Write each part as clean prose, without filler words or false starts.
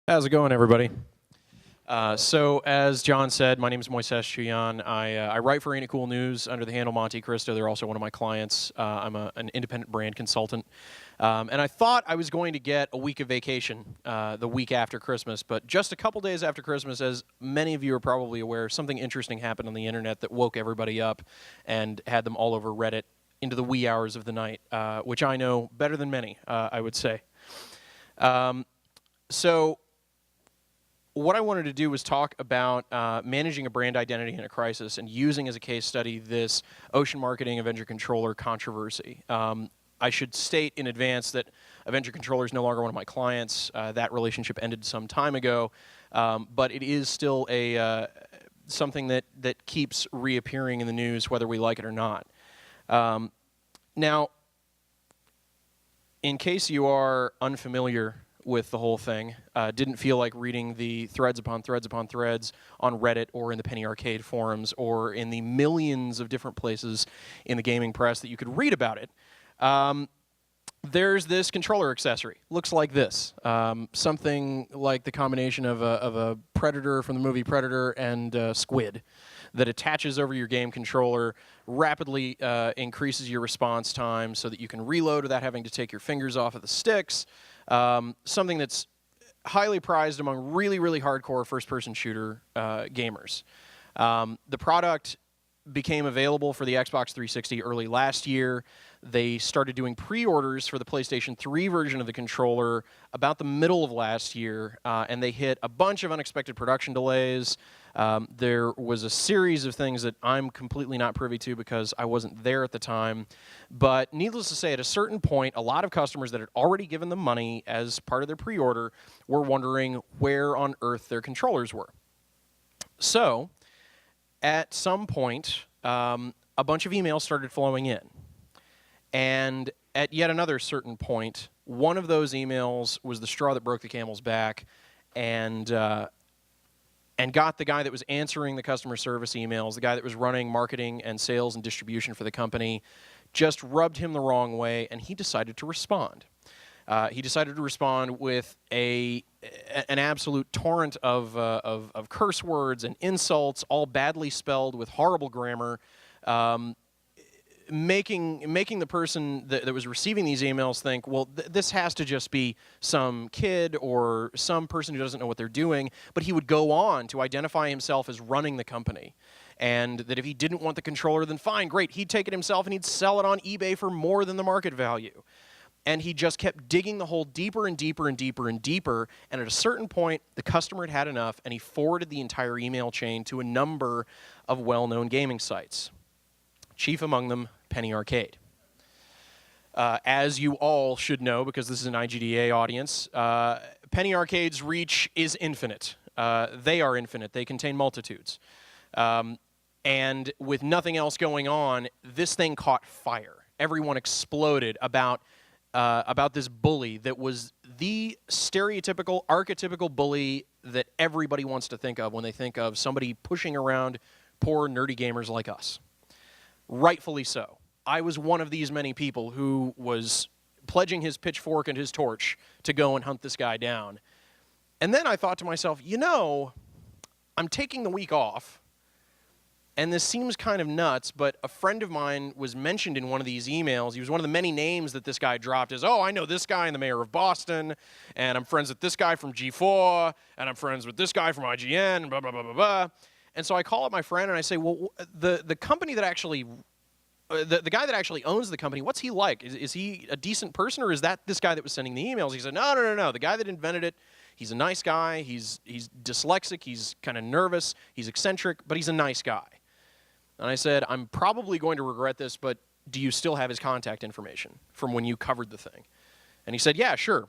How's it going, everybody? So, as John said, my name is Moises Chiullan. I write for Ain't It Cool News under the handle Monte Cristo. They're also one of my clients. I'm an independent brand consultant. And I thought I was going to get a week of vacation the week after Christmas, but just a couple days after Christmas, as many of you are probably aware, something interesting happened on the internet that woke everybody up and had them all over Reddit into the wee hours of the night, which I know better than many, I would say. So what I wanted to do was talk about managing a brand identity in a crisis and using as a case study this Ocean Marketing Avenger Controller controversy. I should state in advance that Avenger Controller is no longer one of my clients. That relationship ended some time ago, but it is still something that keeps reappearing in the news whether we like it or not. Now, in case you are unfamiliar with the whole thing, didn't feel like reading the threads upon threads upon threads on Reddit or in the Penny Arcade forums or in the millions of different places in the gaming press that you could read about it, there's this controller accessory. Looks like this. Something like the combination of a Predator from the movie Predator and squid that attaches over your game controller, rapidly increases your response time so that you can reload without having to take your fingers off of the sticks. Something that's highly prized among really, really hardcore first-person shooter gamers. The product became available for the Xbox 360 early last year. They started doing pre-orders for the PlayStation 3 version of the controller about the middle of last year, and they hit a bunch of unexpected production delays. There was a series of things that I'm completely not privy to because I wasn't there at the time. But needless to say, at a certain point, a lot of customers that had already given them money as part of their pre-order were wondering where on earth their controllers were. So, at some point, a bunch of emails started flowing in. And at yet another certain point, one of those emails was the straw that broke the camel's back, and got the guy that was answering the customer service emails, the guy that was running marketing and sales and distribution for the company, just rubbed him the wrong way, and he decided to respond. He decided to respond with an absolute torrent of curse words and insults, all badly spelled with horrible grammar, making the person that was receiving these emails think, well, this has to just be some kid or some person who doesn't know what they're doing. But he would go on to identify himself as running the company, and that if he didn't want the controller, then fine, great, he'd take it himself and he'd sell it on eBay for more than the market value. And he just kept digging the hole deeper and deeper and deeper and deeper, and at a certain point, the customer had had enough, and he forwarded the entire email chain to a number of well-known gaming sites. Chief among them, Penny Arcade. As you all should know, because this is an IGDA audience, Penny Arcade's reach is infinite. They are infinite. They contain multitudes. And with nothing else going on, this thing caught fire. Everyone exploded about this bully that was the stereotypical, archetypical bully that everybody wants to think of when they think of somebody pushing around poor, nerdy gamers like us. Rightfully so. I was one of these many people who was pledging his pitchfork and his torch to go and hunt this guy down. And then I thought to myself, you know, I'm taking the week off, and this seems kind of nuts, but a friend of mine was mentioned in one of these emails. He was one of the many names that this guy dropped as, oh, I know this guy and the mayor of Boston, and I'm friends with this guy from G4, and I'm friends with this guy from IGN, blah, blah, blah, blah, blah. And so I call up my friend and I say, well, the company that actually, the guy that actually owns the company, what's he like? Is he a decent person, or is that this guy that was sending the emails? He said, no. The guy that invented it, he's a nice guy. He's dyslexic. He's kind of nervous. He's eccentric, but he's a nice guy. And I said, I'm probably going to regret this, but do you still have his contact information from when you covered the thing? And he said, yeah, sure.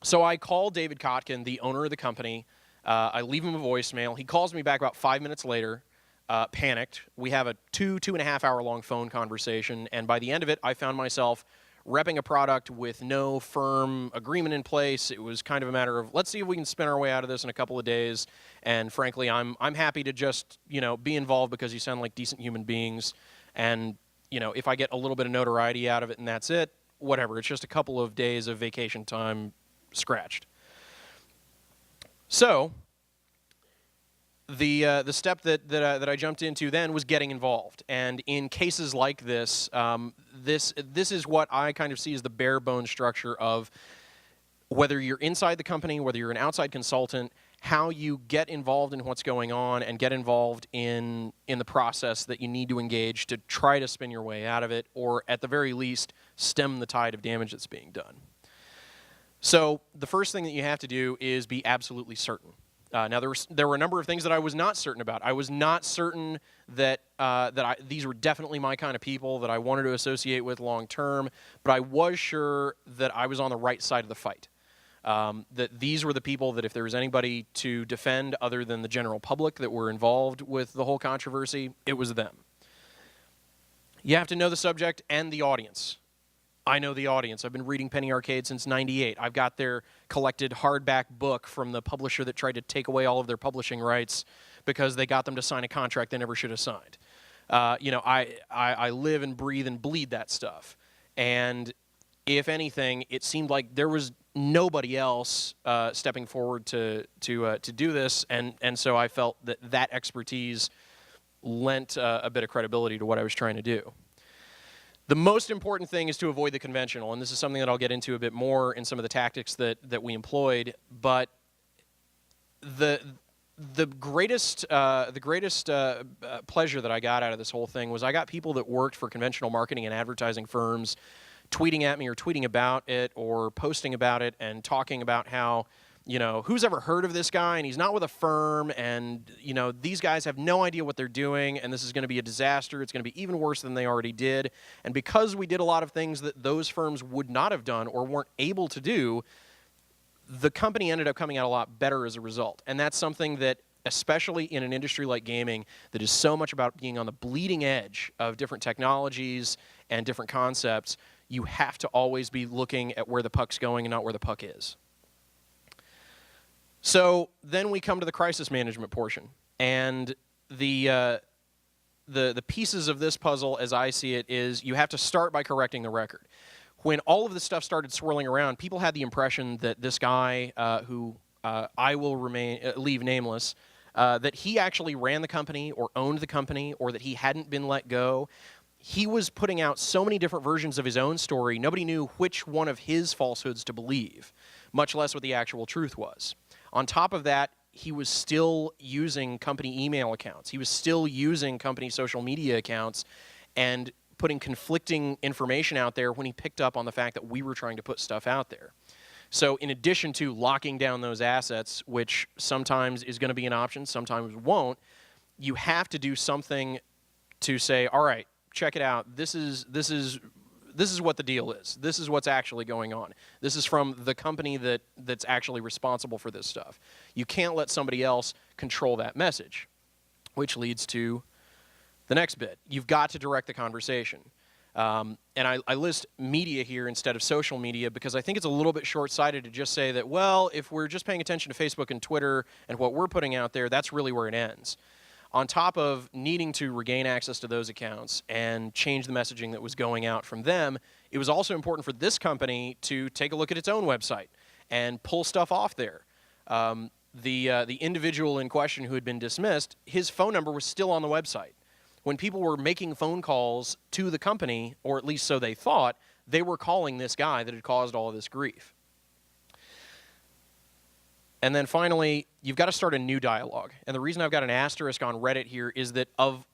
So I called David Kotkin, the owner of the company. I leave him a voicemail. He calls me back about 5 minutes later, panicked. We have a 2.5 hour long phone conversation, and by the end of it, I found myself repping a product with no firm agreement in place. It was kind of a matter of, let's see if we can spin our way out of this in a couple of days. And frankly, I'm happy to just, be involved because you sound like decent human beings. And, if I get a little bit of notoriety out of it and that's it, whatever. It's just a couple of days of vacation time scratched. So the step that I jumped into then was getting involved, and in cases like this, this is what I kind of see as the bare bones structure of whether you're inside the company, whether you're an outside consultant, how you get involved in what's going on and get involved in the process that you need to engage to try to spin your way out of it, or at the very least stem the tide of damage that's being done. So the first thing that you have to do is be absolutely certain. Now, there were a number of things that I was not certain about. I was not certain that these were definitely my kind of people that I wanted to associate with long term, but I was sure that I was on the right side of the fight. That these were the people that if there was anybody to defend other than the general public that were involved with the whole controversy, it was them. You have to know the subject and the audience. I know the audience. I've been reading Penny Arcade since '98. I've got their collected hardback book from the publisher that tried to take away all of their publishing rights because they got them to sign a contract they never should have signed. You know, I live and breathe and bleed that stuff. And if anything, it seemed like there was nobody else stepping forward to do this, and so I felt that expertise lent a bit of credibility to what I was trying to do. The most important thing is to avoid the conventional, and this is something that I'll get into a bit more in some of the tactics that we employed. But the greatest pleasure that I got out of this whole thing was I got people that worked for conventional marketing and advertising firms tweeting at me or tweeting about it or posting about it and talking about how, you know, who's ever heard of this guy and he's not with a firm and, you know, these guys have no idea what they're doing and this is going to be a disaster. It's going to be even worse than they already did. And because we did a lot of things that those firms would not have done or weren't able to do, the company ended up coming out a lot better as a result. And that's something that, especially in an industry like gaming that is so much about being on the bleeding edge of different technologies and different concepts, you have to always be looking at where the puck's going and not where the puck is. So then we come to the crisis management portion, and the pieces of this puzzle, as I see it, is you have to start by correcting the record. When all of this stuff started swirling around, people had the impression that this guy, who I will leave nameless, that he actually ran the company or owned the company or that he hadn't been let go. He was putting out so many different versions of his own story, nobody knew which one of his falsehoods to believe, much less what the actual truth was. On top of that, he was still using company email accounts. He was still using company social media accounts and putting conflicting information out there when he picked up on the fact that we were trying to put stuff out there. So in addition to locking down those assets, which sometimes is going to be an option, sometimes won't, you have to do something to say, all right, check it out. This is what the deal is. This is what's actually going on. This is from the company that's actually responsible for this stuff. You can't let somebody else control that message, which leads to the next bit. You've got to direct the conversation. And I list media here instead of social media because I think it's a little bit short-sighted to just say that, well, if we're just paying attention to Facebook and Twitter and what we're putting out there, that's really where it ends. On top of needing to regain access to those accounts and change the messaging that was going out from them, it was also important for this company to take a look at its own website and pull stuff off there. The individual in question who had been dismissed, his phone number was still on the website. When people were making phone calls to the company, or at least so they thought, they were calling this guy that had caused all of this grief. And then finally, you've got to start a new dialogue. And the reason I've got an asterisk on Reddit here is that of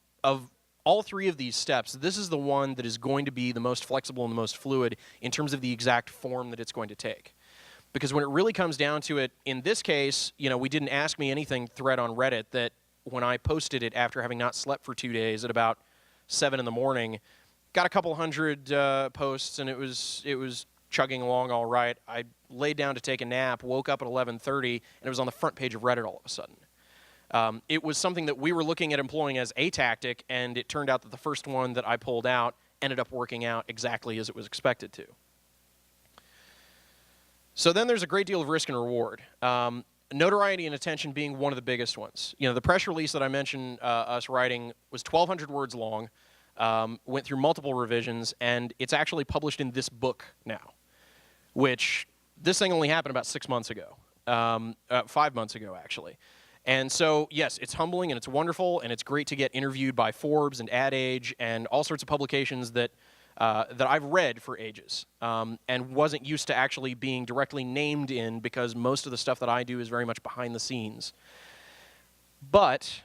all three of these steps, this is the one that is going to be the most flexible and the most fluid in terms of the exact form that it's going to take. Because when it really comes down to it, in this case, you know, we didn't ask me anything thread on Reddit that when I posted it after having not slept for 2 days at about 7 in the morning, got a couple hundred posts, and it was chugging along all right. I laid down to take a nap, woke up at 11:30, and it was on the front page of Reddit all of a sudden. It was something that we were looking at employing as a tactic, and it turned out that the first one that I pulled out ended up working out exactly as it was expected to. So then there's a great deal of risk and reward. Notoriety and attention being one of the biggest ones. You know, the press release that I mentioned us writing was 1,200 words long, went through multiple revisions, and it's actually published in this book now, which this thing only happened about 6 months ago. 5 months ago, actually. And so, yes, it's humbling and it's wonderful, and it's great to get interviewed by Forbes and Ad Age and all sorts of publications that I've read for ages and wasn't used to actually being directly named in, because most of the stuff that I do is very much behind the scenes. But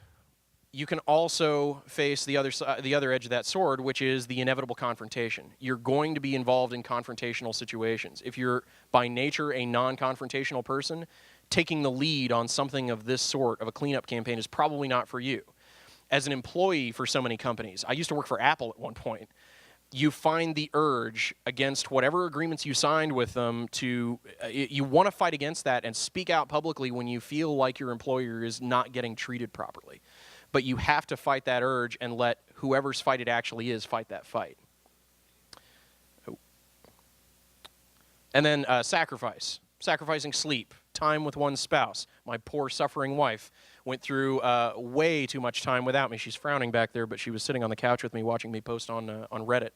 you can also face the other edge of that sword, which is the inevitable confrontation. You're going to be involved in confrontational situations. If you're by nature a non-confrontational person, taking the lead on something of this sort, of a cleanup campaign, is probably not for you. As an employee for so many companies, I used to work for Apple at one point, you find the urge against whatever agreements you signed with them to, you want to fight against that and speak out publicly when you feel like your employer is not getting treated properly. But you have to fight that urge and let whoever's fight it actually is fight that fight. Oh. And then sacrifice. Sacrificing sleep, time with one's spouse. My poor suffering wife went through way too much time without me. She's frowning back there, but she was sitting on the couch with me watching me post on Reddit.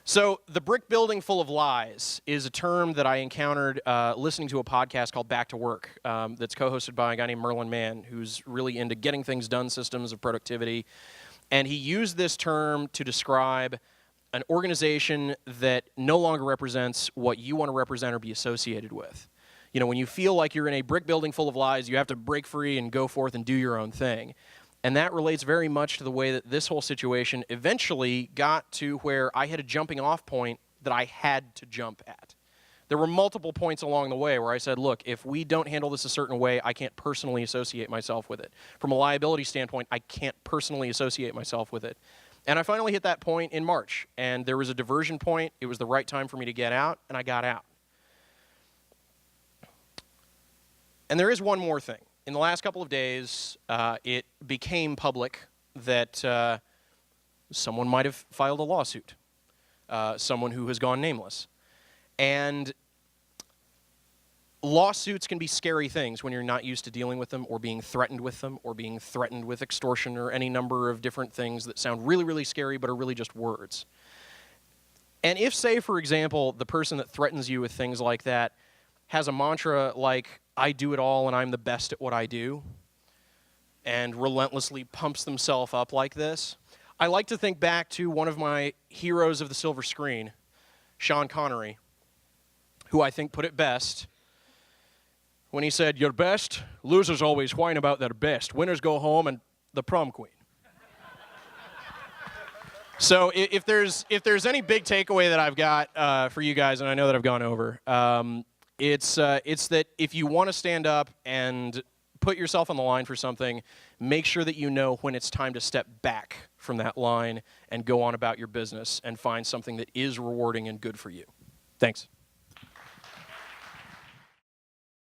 So the brick building full of lies is a term that I encountered listening to a podcast called Back to Work that's co-hosted by a guy named Merlin Mann, who's really into getting things done systems of productivity. And he used this term to describe an organization that no longer represents what you want to represent or be associated with. You know, when you feel like you're in a brick building full of lies, you have to break free and go forth and do your own thing. And that relates very much to the way that this whole situation eventually got to where I had a jumping off point that I had to jump at. There were multiple points along the way where I said, look, if we don't handle this a certain way, I can't personally associate myself with it. From a liability standpoint, I can't personally associate myself with it. And I finally hit that point in March, and there was a diversion point. It was the right time for me to get out, and I got out. And there is one more thing. In the last couple of days, it became public that someone might have filed a lawsuit, someone who has gone nameless. And lawsuits can be scary things when you're not used to dealing with them or being threatened with them or being threatened with extortion or any number of different things that sound really, really scary but are really just words. And if, say, for example, the person that threatens you with things like that has a mantra like, I do it all and I'm the best at what I do, and relentlessly pumps themselves up like this, I like to think back to one of my heroes of the silver screen, Sean Connery, who I think put it best when he said, "You're best, losers always whine about their best. Winners go home and the prom queen." So if there's any big takeaway that I've got for you guys, and I know that I've gone over, it's that if you want to stand up and put yourself on the line for something, make sure that you know when it's time to step back from that line and go on about your business and find something that is rewarding and good for you. Thanks.